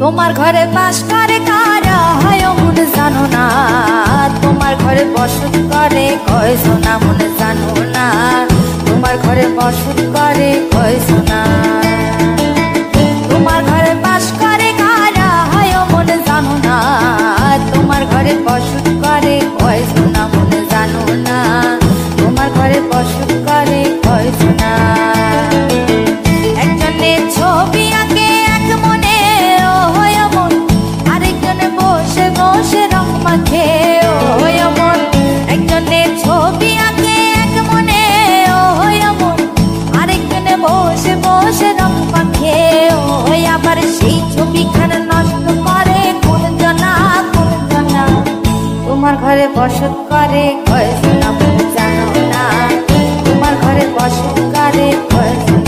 তোমার ঘরে বাস করে কারা হয় মন জানো না, তোমার ঘরে বসত করে কয়জনা মন জানো না, তোমার ঘরে বসত করে কয়জনা। তোমার ঘরে বাস করে কারা হয় মন জানো না, তোমার ঘরে বসত করে কয়জনা মন জানো না, তোমার ঘরে বসত করে কয়জনা। একজনে ছবি আঁকে এক মনে ও হয় মন, আরেকজনে বসে বসে রং মাখে ও হয় মন। একজনে ছবি আঁকে এক মনে ও হয় মন, আরেকজনে বসে বসে রং মাখে ও হয়। আবার সেই ছবিখানা নষ্ট করে কোন জনা কোন জনা, তোমার ঘরে বসত করে কয়জনা মন জানো না, তোমার ঘরে বসত করে কয়জনা।